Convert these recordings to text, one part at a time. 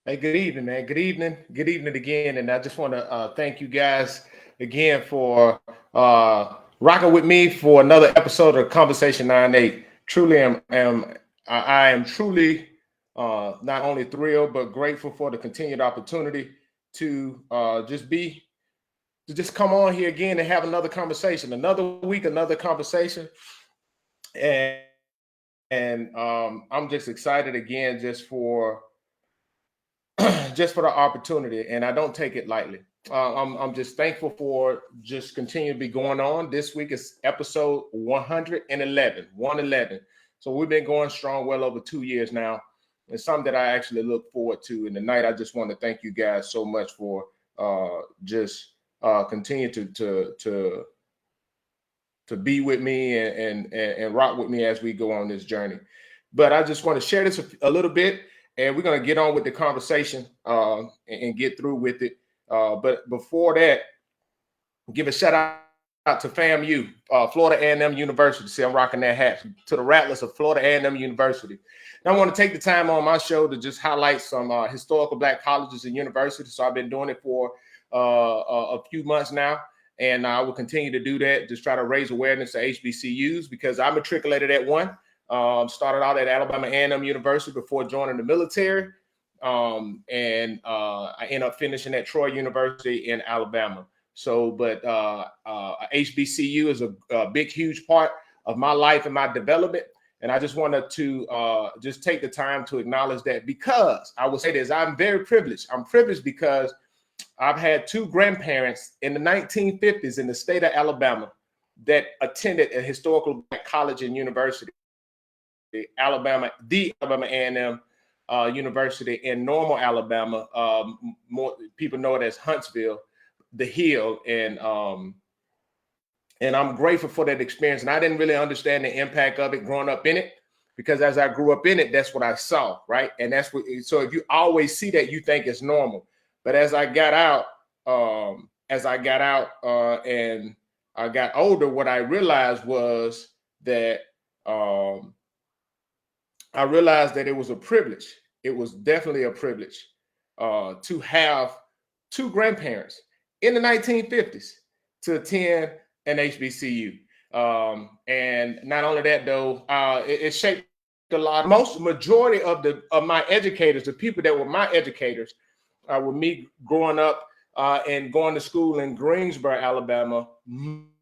Hey, good evening, man. Good evening. Good evening again. And I just want to thank you guys again for rocking with me for another episode of Conversation 98. Truly I am truly not only thrilled but grateful for the continued opportunity to just come on here again and have another conversation, another week, another conversation. And I'm just excited again just for the opportunity, and I don't take it lightly. I'm just thankful for just continue to be going on. This week is episode 111, 111. So we've been going strong well over 2 years now. It's something that I actually look forward to. And tonight, I just want to thank you guys so much for just continue to be with me and rock with me as we go on this journey. But I just want to share this a little bit, and we're going to get on with the conversation and get through with it. But before that, give a shout out to FAMU, Florida A&M University. See, I'm rocking that hat to the Rattlers of Florida A&M University. Now, I want to take the time on my show to just highlight some historical Black colleges and universities. So I've been doing it for a few months now. And I will continue to do that, just try to raise awareness to HBCUs because I matriculated at one. Started out at Alabama A&M University before joining the military. And I ended up finishing at Troy University in Alabama. So, but HBCU is a big, huge part of my life and my development. And I just wanted to just take the time to acknowledge that because I will say this, I'm very privileged. I'm privileged because I've had two grandparents in the 1950s in the state of Alabama that attended a historical Black college and university, the Alabama A&M University in Normal, Alabama. More people know it as Huntsville, the Hill, and I'm grateful for that experience. And I didn't really understand the impact of it growing up in it because as I grew up in it, that's what I saw, right? And that's what. So if you always see that, you think it's normal. But as I got out, and I got older, what I realized was that it was a privilege. It was definitely a privilege to have two grandparents in the 1950s to attend an HBCU. And not only that, though, it shaped a lot. Majority of my educators, the people that were my educators, with me growing up and going to school in Greensboro, Alabama,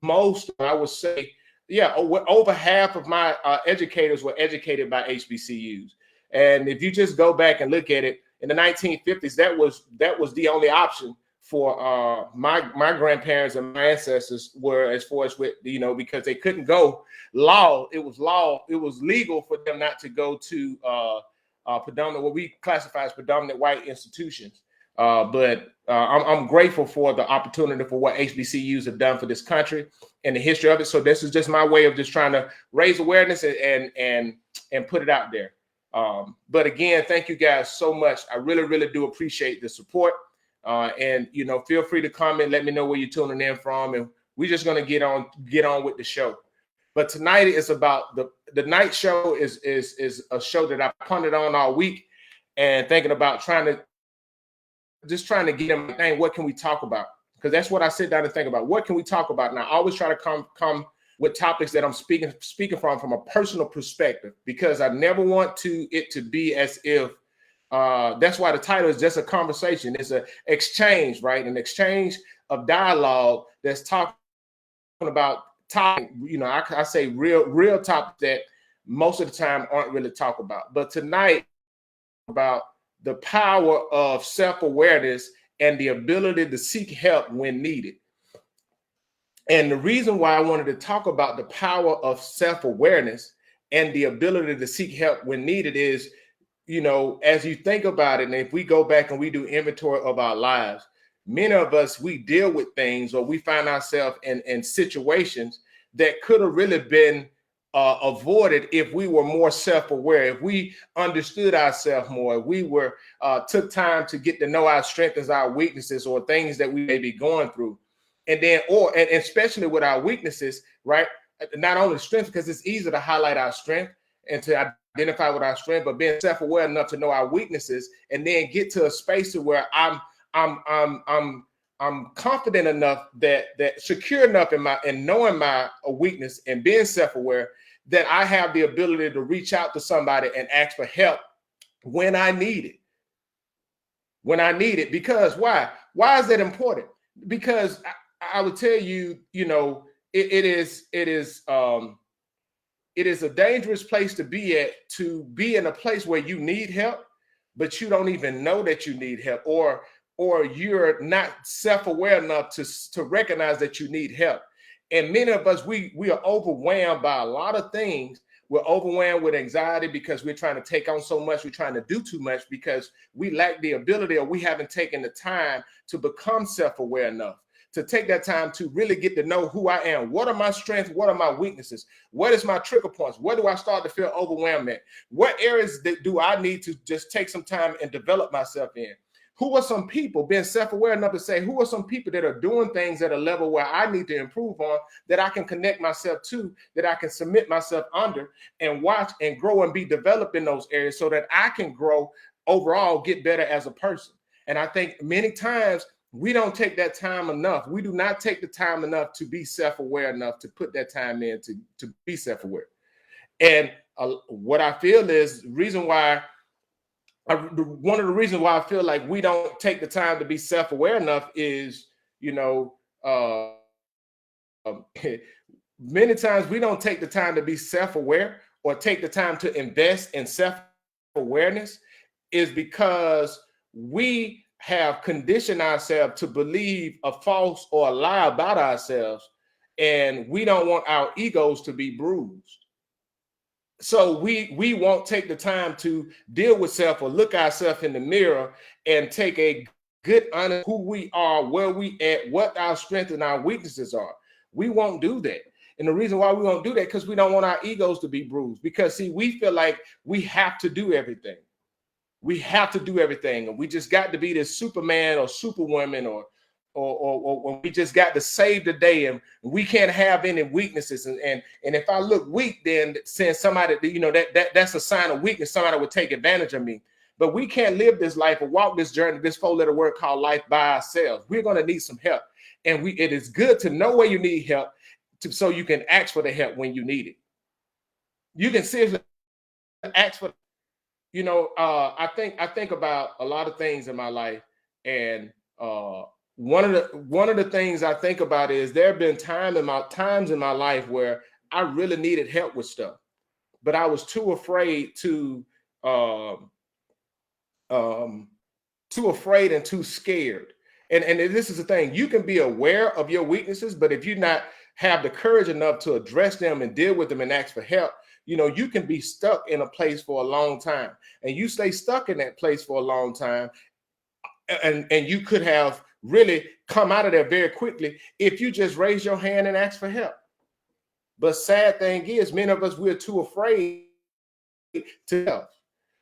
most, I would say, over half of my educators were educated by HBCUs. And if you just go back and look at it, in the 1950s, that was the only option for my grandparents and my ancestors were as far as with, because they couldn't go it was legal for them not to go to predominant, what we classify as predominant white institutions. But I'm grateful for the opportunity for what HBCUs have done for this country and the history of it. So this is just my way of just trying to raise awareness and put it out there. But again, thank you guys so much. I really, really do appreciate the support. And feel free to comment, let me know where you're tuning in from, and we're just gonna get on with the show. But tonight is about the night show is a show that I punted on all week and thinking about trying to get them, dang, what can we talk about? Because that's what I sit down and think about. What can we talk about? And I always try to come with topics that I'm speaking from a personal perspective, because I never want it to be as if that's why the title is just a conversation. It's an exchange, right? An exchange of dialogue that's talking about topic, I say real topics that most of the time aren't really talked about. But tonight, about the power of self-awareness and the ability to seek help when needed. And the reason why I wanted to talk about the power of self-awareness and the ability to seek help when needed is, as you think about it, and if we go back and we do inventory of our lives, many of us, we deal with things, or we find ourselves in situations that could have really been avoided if we were more self-aware, if we understood ourselves more, if we were took time to get to know our strengths, our weaknesses, or things that we may be going through. And then, and especially with our weaknesses, right? Not only strength, because it's easy to highlight our strength and to identify with our strength, but being self-aware enough to know our weaknesses, and then get to a space to where I'm confident enough that secure enough in knowing my weakness and being self-aware that I have the ability to reach out to somebody and ask for help when I need it. When I need it. Because why? Why is that important? Because I would tell you, it is a dangerous place to be at, to be in a place where you need help, but you don't even know that you need help, or you're not self-aware enough to recognize that you need help. And many of us, we are overwhelmed by a lot of things. We're overwhelmed with anxiety because we're trying to take on so much. We're trying to do too much because we lack the ability, or we haven't taken the time to become self-aware enough, to take that time to really get to know who I am. What are my strengths? What are my weaknesses? What is my trigger points? Where do I start to feel overwhelmed at? What areas do I need to just take some time and develop myself in? Who are some people, being self-aware enough to say, who are some people that are doing things at a level where I need to improve on, that I can connect myself to, that I can submit myself under, and watch and grow and be developed in those areas so that I can grow overall, get better as a person. And I think many times we don't take that time enough. We do not take the time enough to be self-aware enough to put that time in to be self-aware. And what I feel is the reason why, one of the reasons why I feel like we don't take the time to be self-aware enough is, many times we don't take the time to be self-aware or take the time to invest in self-awareness, is because we have conditioned ourselves to believe a false or a lie about ourselves, and we don't want our egos to be bruised. So we won't take the time to deal with self, or look ourselves in the mirror and take a good honest who we are, where we at, what our strengths and our weaknesses are. We won't do that. And the reason why we won't do that, because we don't want our egos to be bruised. Because see, we feel like we have to do everything. We have to do everything, and we just got to be this Superman or Superwoman, or we just got to save the day, and we can't have any weaknesses. And if I look weak, then since somebody, that's a sign of weakness, somebody would take advantage of me. But we can't live this life or walk this journey, this 4-letter word called life, by ourselves. We're going to need some help, and it is good to know where you need help, so you can ask for the help when you need it. You can seriously ask for. I think about a lot of things in my life, and one of the things I think about is there have been times in my life where I really needed help with stuff, but I was too afraid and too scared. And this is the thing: you can be aware of your weaknesses, but if you not have the courage enough to address them and deal with them and ask for help, you can be stuck in a place for a long time, and you stay stuck in that place for a long time. And you could have really come out of there very quickly if you just raise your hand and ask for help. But sad thing is, many of us, we're too afraid to help,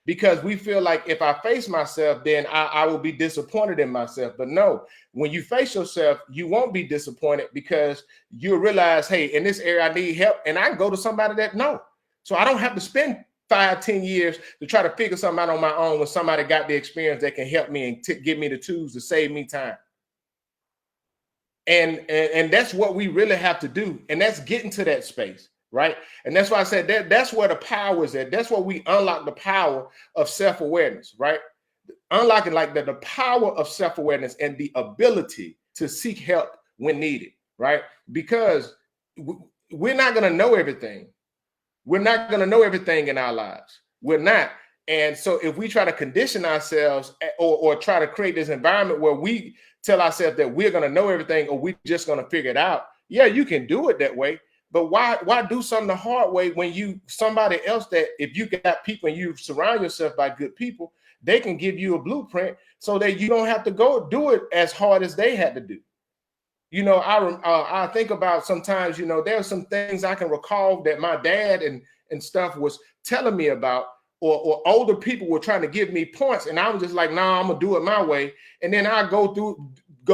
because we feel like if I face myself, then I will be disappointed in myself. But no, when you face yourself, you won't be disappointed, because you'll realize, hey, in this area I need help, and I can go to somebody that knows. So I don't have to spend 5-10 years to try to figure something out on my own, when somebody got the experience that can help me and give me the tools to save me time. And that's what we really have to do. And that's getting to that space, right? And that's why I said that's where the power is at. That's where we unlock the power of self-awareness, right? Unlocking like the power of self-awareness and the ability to seek help when needed, right? Because we're not going to know everything. We're not going to know everything in our lives. We're not. And so if we try to condition ourselves or try to create this environment where we tell ourselves that we're going to know everything, or we're just going to figure it out, yeah, you can do it that way. But why do something the hard way when somebody else, that if you got people and you surround yourself by good people, they can give you a blueprint so that you don't have to go do it as hard as they had to do. I think about sometimes, there are some things I can recall that my dad and stuff was telling me about, or older people were trying to give me points, and I was just like, nah, I'm gonna do it my way. And then I go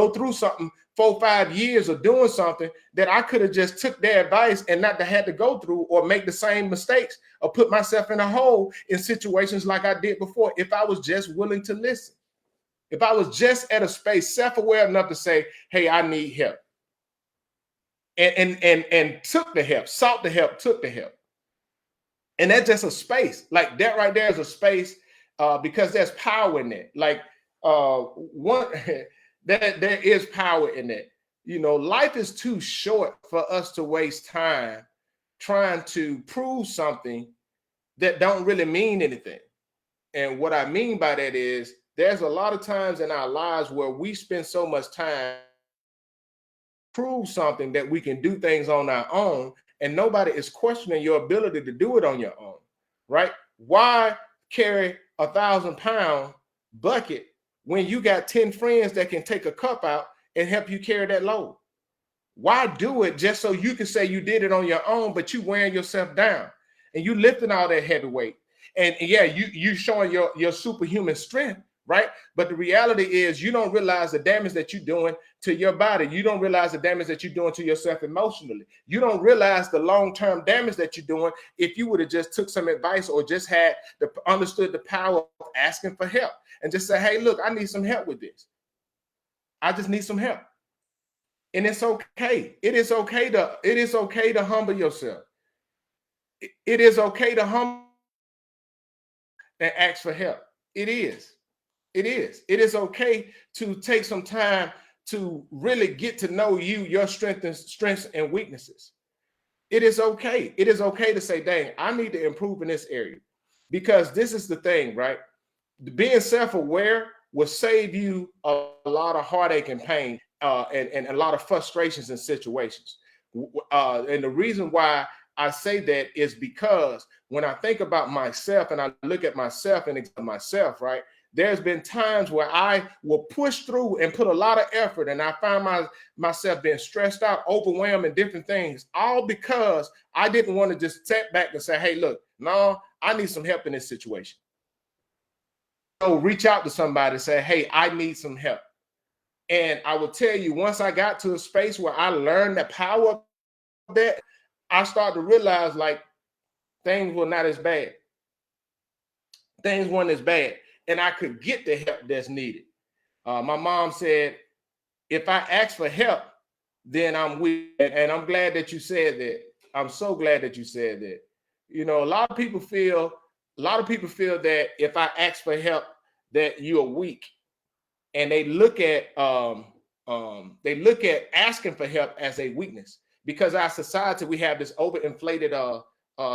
through something, 4-5 years of doing something that I could have just took their advice and not to had to go through or make the same mistakes or put myself in a hole in situations like I did before if I was just willing to listen. If I was just at a space self-aware enough to say, hey, I need help. And took the help, sought the help, took the help. And that's just a space. Like that right there is a space because there's power in it. Like one that there is power in it. You know, life is too short for us to waste time trying to prove something that don't really mean anything. And what I mean by that is there's a lot of times in our lives where we spend so much time prove something that we can do things on our own, and nobody is questioning your ability to do it on your own, right? Why carry 1,000-pound bucket when you got 10 friends that can take a cup out and help you carry that load? Why do it just so you can say you did it on your own, but you wearing yourself down and you lifting all that heavy weight? And yeah, you showing your superhuman strength, right? But the reality is you don't realize the damage that you're doing to your body. You don't realize the damage that you're doing to yourself emotionally. You don't realize the long-term damage that you're doing if you would have just took some advice or just had understood the power of asking for help and just say, hey, look, I need some help with this. I just need some help. And it's okay. It is okay to humble yourself. It is okay to humble and ask for help. It is. It is okay to take some time to really get to know you, your strengths and weaknesses. It is okay. It is okay to say, dang, I need to improve in this area. Because this is the thing, right? Being self-aware will save you a lot of heartache and pain and a lot of frustrations in situations. And the reason why I say that is because when I think about myself and I look at myself and examine myself, right? There's been times where I will push through and put a lot of effort, and I find myself being stressed out, overwhelmed, and different things, all because I didn't want to just step back and say, hey, look, no, I need some help in this situation. So reach out to somebody and say, hey, I need some help. And I will tell you, once I got to a space where I learned the power of that, I started to realize like things were not as bad. Things weren't as bad. And I could get the help that's needed. My mom said, if I ask for help, then I'm weak. And I'm glad that you said that. I'm so glad that you said that. You know, a lot of people feel that if I ask for help, that you are weak. And they look at asking for help as a weakness. Because our society, we have this overinflated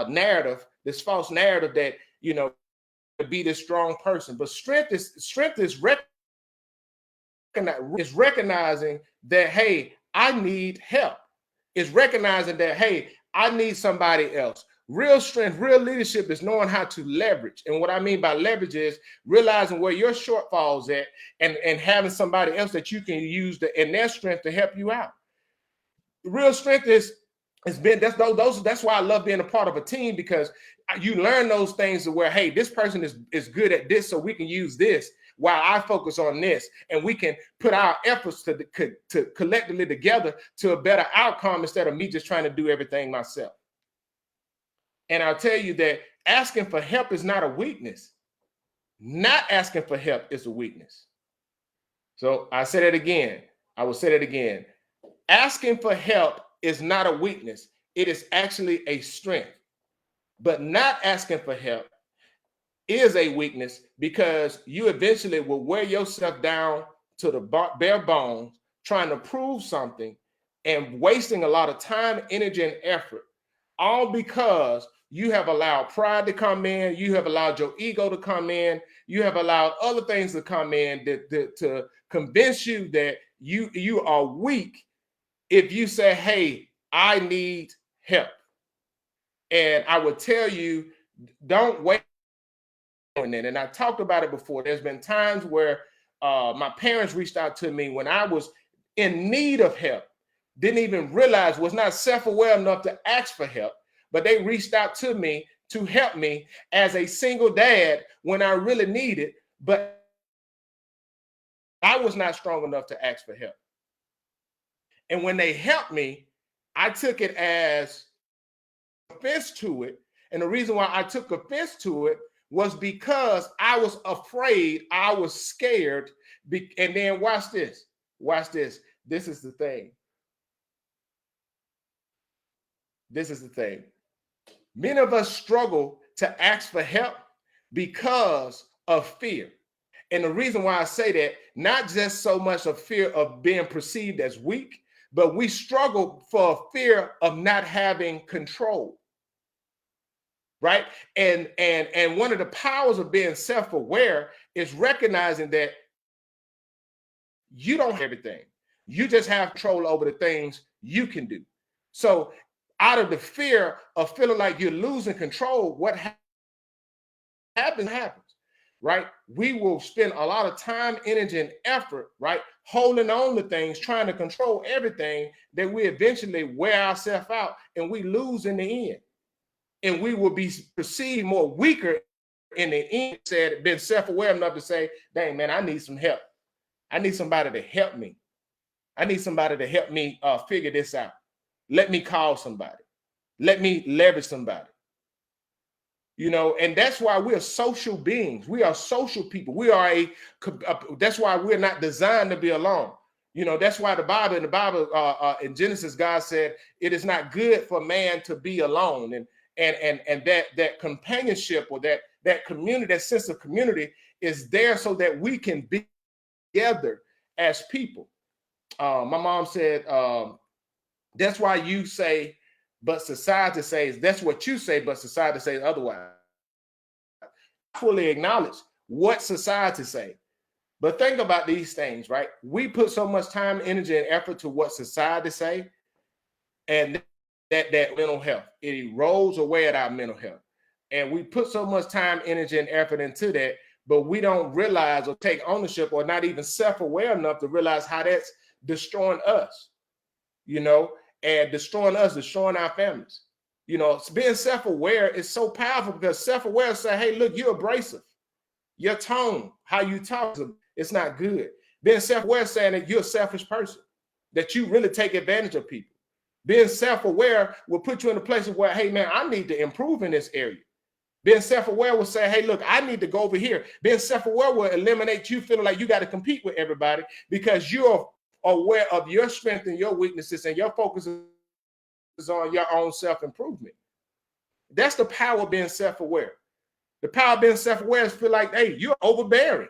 narrative, this false narrative that, you know, to be this strong person. But strength is recognizing that, hey, I need help. It's recognizing that, hey, I need somebody else. Real strength, real leadership is knowing how to leverage. And what I mean by leverage is realizing where your shortfalls at and having somebody else that you can use in their strength to help you out. Real strength that's why I love being a part of a team, because you learn those things to where, hey, this person is good at this, so we can use this while I focus on this, and we can put our efforts to collectively together to a better outcome instead of me just trying to do everything myself. And I'll tell you that asking for help is not a weakness. Not asking for help is a weakness. So I said it again. I will say it again. Asking for help is not a weakness. It is actually a strength. But not asking for help is a weakness, because you eventually will wear yourself down to the bare bones trying to prove something and wasting a lot of time, energy, and effort, all because you have allowed pride to come in, you have allowed your ego to come in, you have allowed other things to come in to convince you that you are weak if you say, hey, I need help. And I would tell you, don't wait on that. And I talked about it before. There's been times where my parents reached out to me when I was in need of help, didn't even realize, was not self-aware enough to ask for help, but they reached out to me to help me as a single dad when I really needed, but I was not strong enough to ask for help. And when they helped me, I took it as offense to it And the reason why I took offense to it was because I was afraid, I was scared. And then watch this. Watch this. This is the thing. This is the thing. Many of us struggle to ask for help because of fear. And the reason why I say that, not just so much of fear of being perceived as weak, but we struggle for fear of not having control. Right? And one of the powers of being self-aware is recognizing that you don't have everything. You just have control over the things you can do. So out of the fear of feeling like you're losing control, what happens, right? We will spend a lot of time, energy, and effort, right? Holding on to things, trying to control everything, that we eventually wear ourselves out and we lose in the end. And we will be perceived more weaker in the end, said, been self-aware enough to say, dang, man, I need some help. I need somebody to help me. I need somebody to help me figure this out. Let me call somebody. Let me leverage somebody. You know, and that's why we're social beings. We are social people. We are that's why we're not designed to be alone. You know, that's why in Genesis, God said, it is not good for man to be alone. And that companionship, or that community, that sense of community is there so that we can be together as people. My mom said, that's why you say, but society says, that's what you say, but society says otherwise. I fully acknowledge what society say. But think about these things, right? We put so much time, energy, and effort to what society say, and that mental health, it erodes away at our mental health. And we put so much time, energy, and effort into that, but we don't realize or take ownership, or not even self-aware enough to realize how that's destroying us, you know, and destroying us, destroying our families. You know, being self-aware is so powerful, because self-aware say, hey, look, you're abrasive. Your tone, how you talk, it's not good. Being self-aware saying that you're a selfish person, that you really take advantage of people. Being self-aware will put you in a place of where, hey, man, I need to improve in this area. Being self-aware will say, hey, look, I need to go over here. Being self-aware will eliminate you feeling like you got to compete with everybody, because you're aware of your strength and your weaknesses, and your focus is on your own self-improvement. That's the power of being self-aware. The power of being self-aware is feel like, hey, you're overbearing.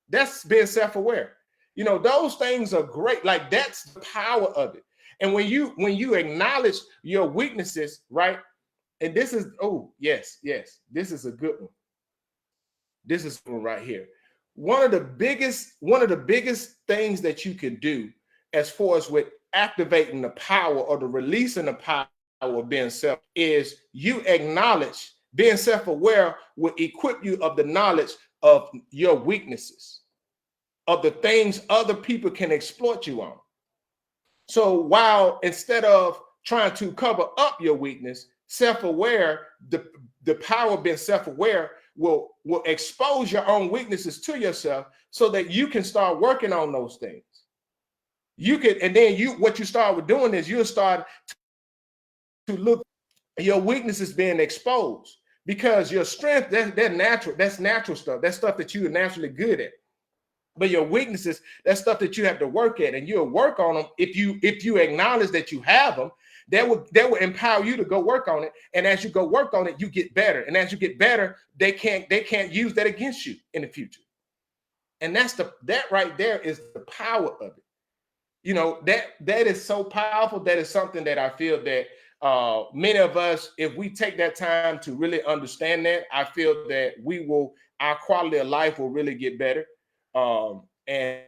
That's being self-aware. You know, those things are great. Like, that's the power of it. And when you acknowledge your weaknesses, right? And this is, oh, yes, this is a good one. This is one right here. One of the biggest things that you can do as far as with activating the power, or the releasing the power of being self, is you acknowledge. Being self-aware will equip you of the knowledge of your weaknesses, of the things other people can exploit you on. So while instead of trying to cover up your weakness, self-aware, the power of being self-aware will expose your own weaknesses to yourself, so that you can start working on those things. You can, and then what you start with doing is you'll start to look at your weaknesses being exposed, because your strength, that's natural stuff. That's stuff that you are naturally good at. But your weaknesses, that's stuff that you have to work at, and you'll work on them. If you acknowledge that you have them, that will empower you to go work on it. And as you go work on it, you get better. And as you get better, they can't use that against you in the future. And that right there is the power of it. You know, that is so powerful. That is something that I feel that many of us, if we take that time to really understand that, I feel that our quality of life will really get better. And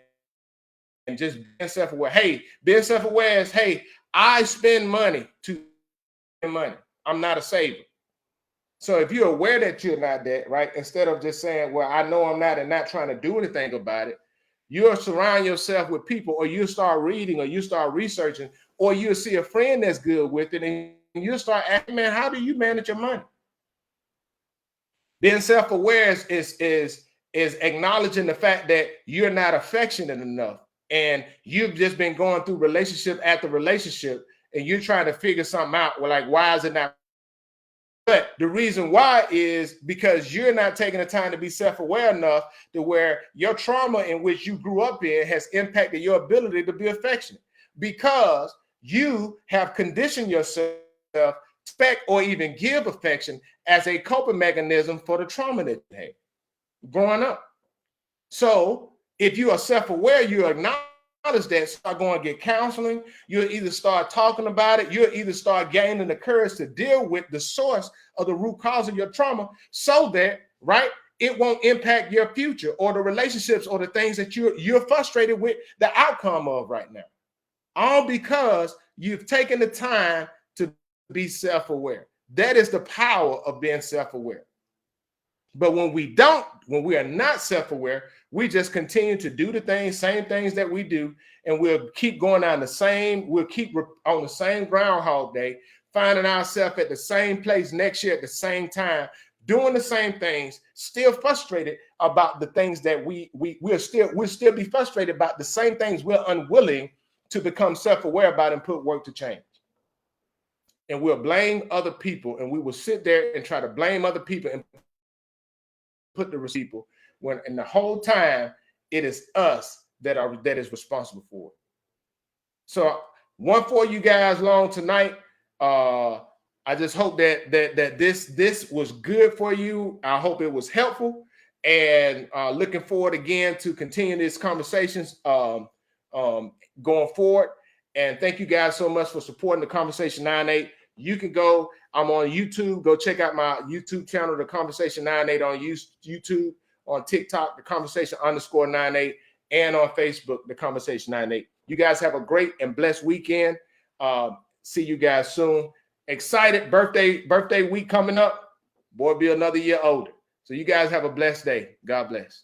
just being self-aware. Hey, being self-aware is, hey, I spend money to spend money. I'm not a saver. So if you're aware that you're not that, right, instead of just saying, well, I know I'm not, and not trying to do anything about it, you'll surround yourself with people, or you start reading, or you start researching, or you'll see a friend that's good with it, and you'll start asking, man, how do you manage your money? Being self-aware is acknowledging the fact that you're not affectionate enough, and you've just been going through relationship after relationship, and you're trying to figure something out. Well, like, why is it not But the reason why is because you're not taking the time to be self-aware enough to where your trauma in which you grew up in has impacted your ability to be affectionate, because you have conditioned yourself to expect or even give affection as a coping mechanism for the trauma that you had growing up. So if you are self-aware, you acknowledge that, start going to get counseling. You'll either start talking about it, you'll either start gaining the courage to deal with the source of the root cause of your trauma, so that, right, it won't impact your future or the relationships or the things that you're frustrated with the outcome of right now. All because you've taken the time to be self-aware. That is the power of being self-aware. But when we are not self-aware, we just continue to do the same things that we do, and we'll keep going on we'll keep on the same Groundhog Day, finding ourselves at the same place next year at the same time, doing the same things, still frustrated about the things that we'll still be frustrated about the same things we're unwilling to become self-aware about and put work to change. And we'll blame other people, and we will sit there and try to blame other people and put the people, when in the whole time it is us that is responsible for it. So one for you guys long tonight. I just hope that this was good for you. I hope it was helpful, and looking forward again to continue these conversations going forward. And thank you guys so much for supporting the Conversation 98. You can go, I'm on YouTube. Go check out my YouTube channel, The Conversation 98 on YouTube, on TikTok, The Conversation _98, and on Facebook, The Conversation 98. You guys have a great and blessed weekend. See you guys soon. Excited birthday week coming up. Boy, be another year older. So you guys have a blessed day. God bless.